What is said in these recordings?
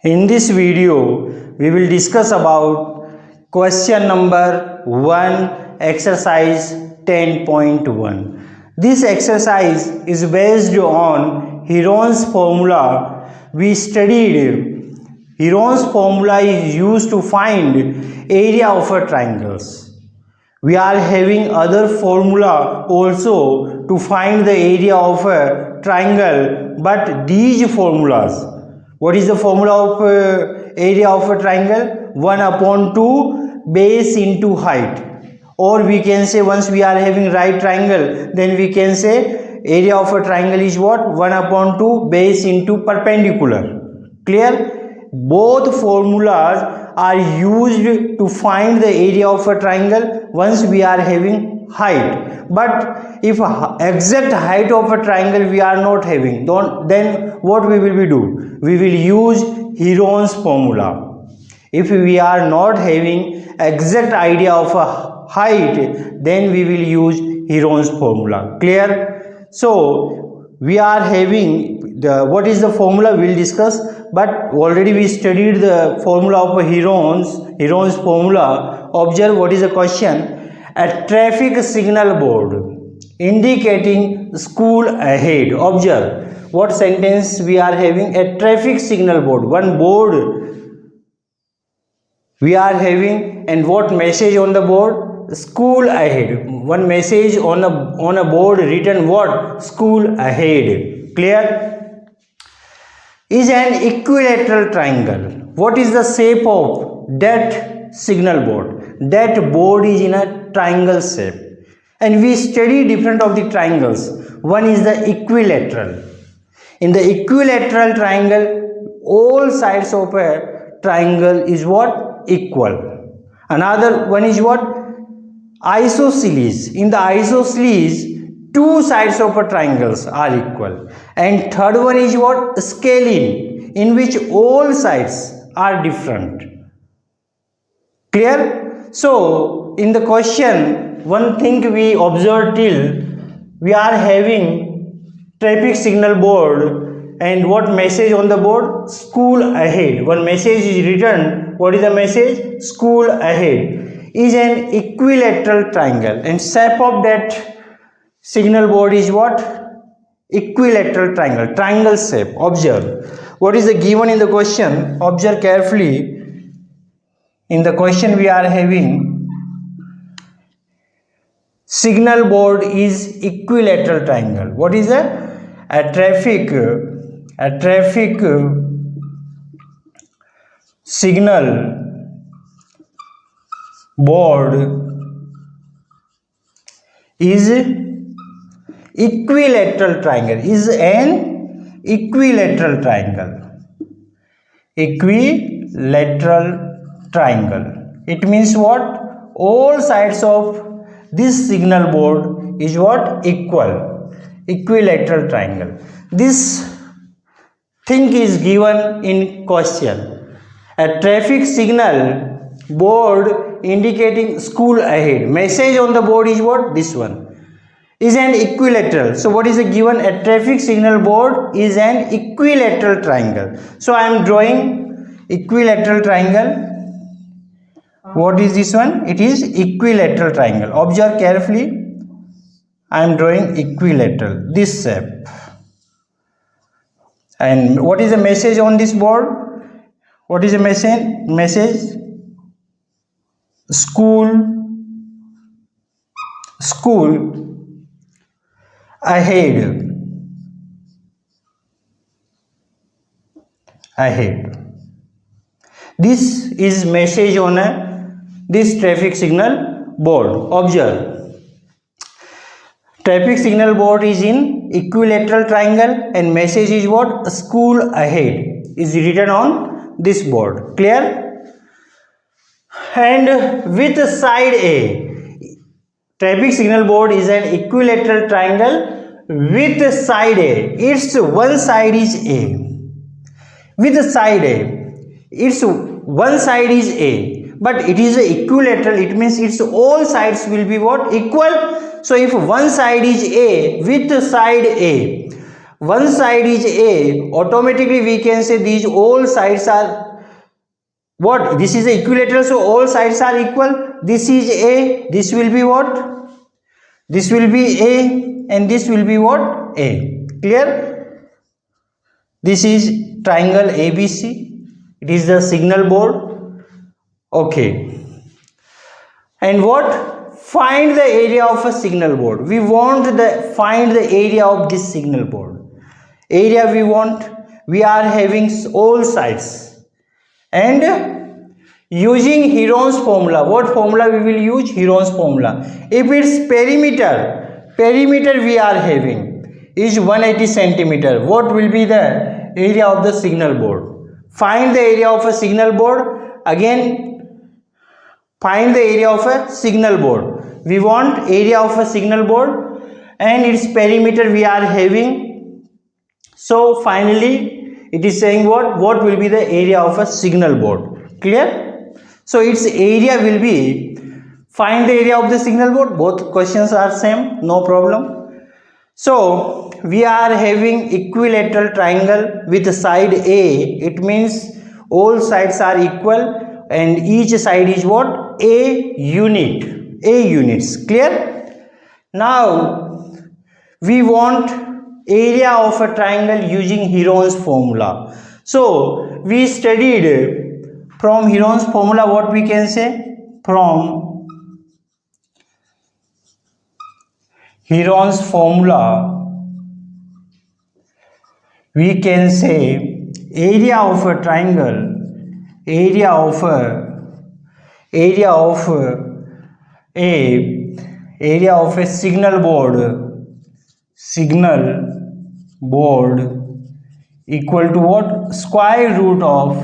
In this video, we will discuss about question number 1, exercise 10.1. This exercise is based on Heron's formula. We studied Heron's formula is used to find area of a triangles. We are having other formula also to find the area of a triangle, but these formulas, what is the formula of area of a triangle? 1 upon 2 base into height, or we can say once we are having right triangle, then we can say area of a triangle is what? 1 upon 2 base into perpendicular. Clear? Both formulas are used to find the area of a triangle once we are having height, but if exact height of a triangle we are not having, then what we will do? We will use Heron's formula. If we are not having exact idea of a height, then we will use Heron's formula. Clear? So we are having what is the formula we will discuss, but already we studied the formula of Heron's formula. Observe what is the question. A traffic signal board indicating school ahead. Observe what sentence we are having. A traffic signal board, one board we are having, and what message on the board? School ahead. One message on a board written what? School ahead. Clear? Is an equilateral triangle. What is the shape of that signal board? That board is in a triangle shape, and we study different of the triangles. One is the equilateral. In the equilateral triangle, all sides of a triangle is what? Equal. Another one is what? Isosceles. In the isosceles, two sides of a triangles are equal. And third one is what? Scalene, in which all sides are different. Clear? So in the question, one thing we observed till we are having traffic signal board, and what message on the board? School ahead. One message is written. What is the message? School ahead. Is an equilateral triangle, and shape of that signal board is what? Equilateral triangle, triangle shape. Observe what is the given in the question. Observe carefully. In the question we are having signal board is equilateral triangle. What is a traffic signal board is equilateral triangle, is an equilateral triangle. Equilateral triangle. It means what? All sides of this signal board is what? Equal. Equilateral triangle. This thing is given in question. A traffic signal board indicating school ahead. Message on the board is what? This one. Is an equilateral. So what is the given? A traffic signal board is an equilateral triangle. So I am drawing equilateral triangle. What is this one? It is equilateral triangle. Observe carefully. I am drawing equilateral, this shape. And what is the message on this board? What is the message? School ahead. This is message on this traffic signal board. Observe. Traffic signal board is in equilateral triangle, and message is what? School ahead is written on this board. Clear? And with side A, traffic signal board is an equilateral triangle with side A. Its one side is A. With side A, its one side is A, but it is equilateral. It means its all sides will be what? Equal. So if one side is A, with side A, one side is A, automatically we can say these all sides are what? This is the equilateral, so all sides are equal. This is A, this will be what? This will be A and this will be what? A. Clear? This is triangle ABC. It is the signal board. Okay. And what? Find the area of a signal board. We want the find the area of this signal board. Area we want. We are having all sides. And using Heron's formula. What formula we will use? Heron's formula. If it's perimeter we are having is 180 centimeter. What will be the area of the signal board? Find the area of a signal board. Again, find the area of a signal board. We want area of a signal board and its perimeter we are having. So finally it is saying what will be the area of a signal board. Clear? So its area will be, find the area of the signal board. Both questions are same, no problem. So we are having equilateral triangle with side A. It means all sides are equal and each side is what? A units. Clear? Now we want area of a triangle using Heron's formula. So we studied from Heron's formula what we can say? From Heron's formula we can say area of a triangle, area of a signal board equal to what? Square root of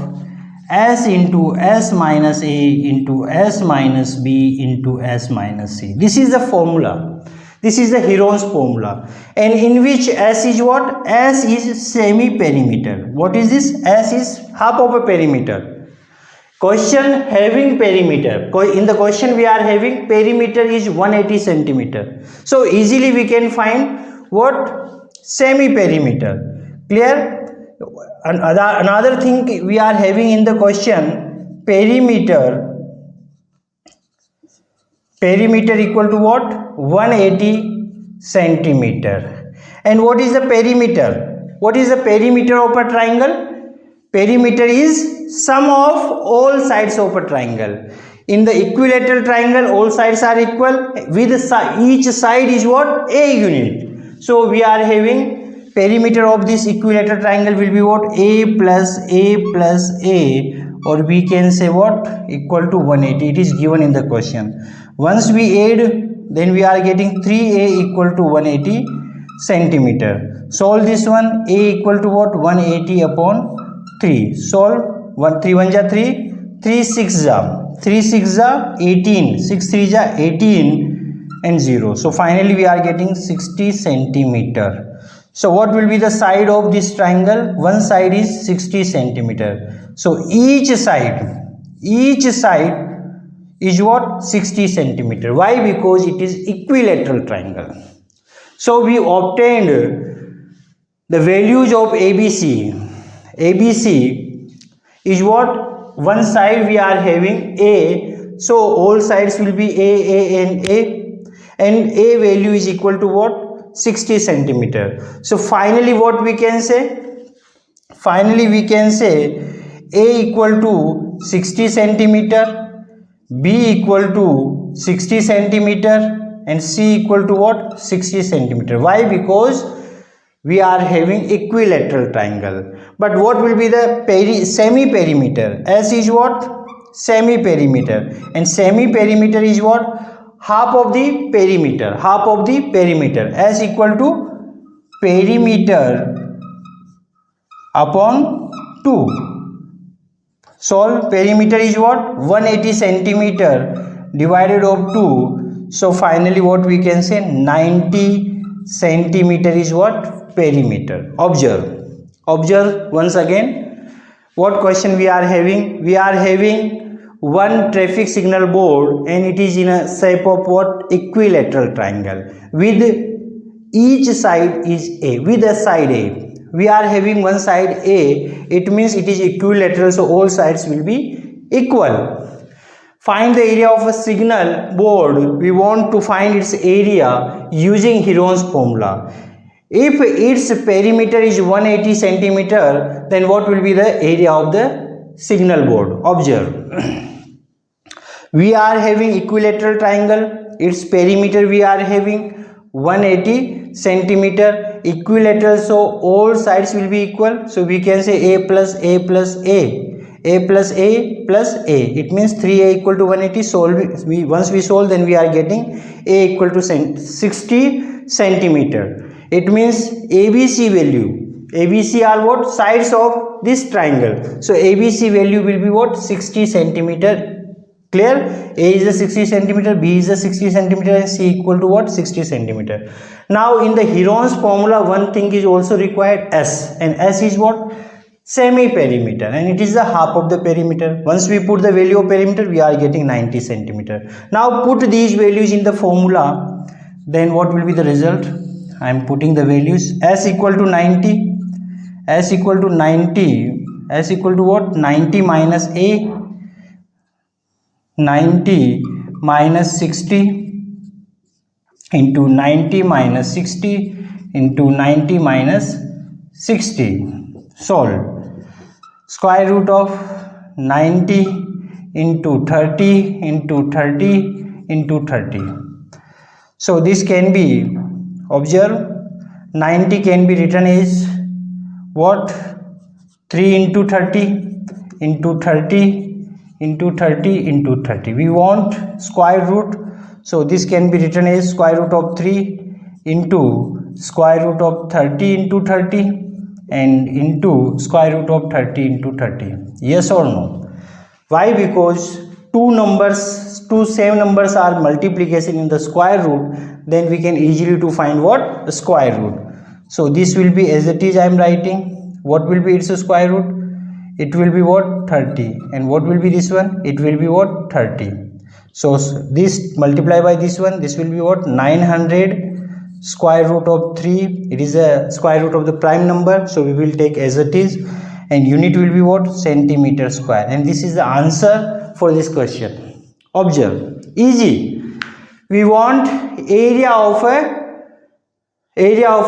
s into s minus a into s minus b into s minus c. This is the formula. This is the Heron's formula, and in which s is what? S is semi-perimeter. What is this? S is half of a perimeter. Question having perimeter. In the question we are having perimeter is 180 centimeter. So easily we can find what? Semi-perimeter. Clear? Another thing we are having in the question, perimeter equal to what? 180 centimeter. And what is the perimeter? What is the perimeter of a triangle? Perimeter is sum of all sides of a triangle. In the equilateral triangle, all sides are equal. With each side is what? A unit. So we are having perimeter of this equilateral triangle will be what? A plus A, or we can say what? Equal to 180. It is given in the question. Once we add, then we are getting 3a equal to 180 centimeter. Solve this one. A equal to what? 180 upon 3. Solve. 3 1 ja 3, 3 6 ja 18, 6 3 ja 18 and 0. So finally we are getting 60 centimeter. So what will be the side of this triangle? One side is 60 centimeter. So each side is what? 60 centimeter. Why? Because it is equilateral triangle. So we obtained the values of ABC. ABC is what? One side we are having A. So all sides will be A and A. And A value is equal to what? 60 centimeter. So finally what we can say? Finally we can say A equal to 60 centimeter. B equal to 60 centimeter and C equal to what? 60 centimeter. Why? Because we are having equilateral triangle. But what will be the semi-perimeter? S is what? Semi-perimeter. And semi-perimeter is what? Half of the perimeter. Half of the perimeter. S equal to perimeter upon 2. Solve. Perimeter is what? 180 centimeter divided of 2. So finally what we can say? 90 centimeter is what? Perimeter. Observe once again. What question we are having? We are having one traffic signal board and it is in a shape of what? Equilateral triangle with each side is A, with a side A. We are having one side A, it means it is equilateral, so all sides will be equal. Find the area of a signal board. We want to find its area using Heron's formula. If its perimeter is 180 centimeter, then what will be the area of the signal board? Observe. We are having equilateral triangle. Its perimeter we are having 180 centimeter. Equilateral, so all sides will be equal. So we can say A plus A plus A. A plus A plus A. It means 3A equal to 180. Once we solve, then we are getting A equal to 60 centimeter. It means ABC value. ABC are what? Sides of this triangle. So ABC value will be what? 60 centimeter. Clear? A is a 60 centimeter, B is a 60 centimeter, and C equal to what? 60 centimeter. Now in the Heron's formula, one thing is also required, S. And S is what? Semi-perimeter, and it is the half of the perimeter. Once we put the value of perimeter, we are getting 90 centimeter. Now put these values in the formula, then what will be the result? I am putting the values. S equal to 90, S equal to 90, S equal to what? 90 minus A, 90 minus 60 into 90 minus 60 into 90 minus 60. Solve. Square root of 90 into 30 into 30 into 30. So this can be, observe, 90 can be written as what? 3 into 30 into 30 into 30 into 30. We want square root, so this can be written as square root of 3 into square root of 30 into 30 and into square root of 30 into 30. Yes or no? Why? Because two same numbers are multiplication in the square root, then we can easily to find what? The square root. So this will be as it is. I am writing. What will be its square root? It will be what? 30. And what will be this one? It will be what? 30. So this multiply by this one, this will be what? 900 square root of 3. It is a square root of the prime number, so we will take as it is, and unit will be what? Centimeter square. And this is the answer for this question. Observe, easy. We want area of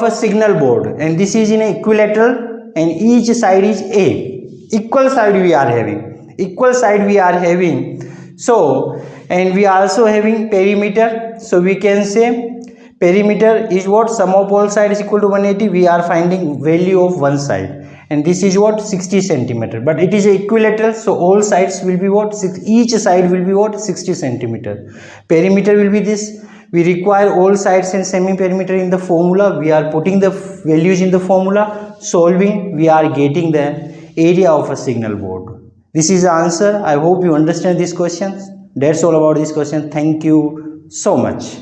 a signal board, and this is in a equilateral, and each side is A. Equal side we are having. Equal side we are having. So, and we are also having perimeter. So we can say perimeter is what? Sum of all sides equal to 180. We are finding value of one side, and this is what? 60 centimeter. But it is equilateral, so all sides will be what? Each side will be what? 60 centimeter. Perimeter will be this. We require all sides and semi-perimeter in the formula. We are putting the values in the formula. Solving, we are getting the area of a signal board. This is the answer. I hope you understand these questions. That's all about this question. Thank you so much.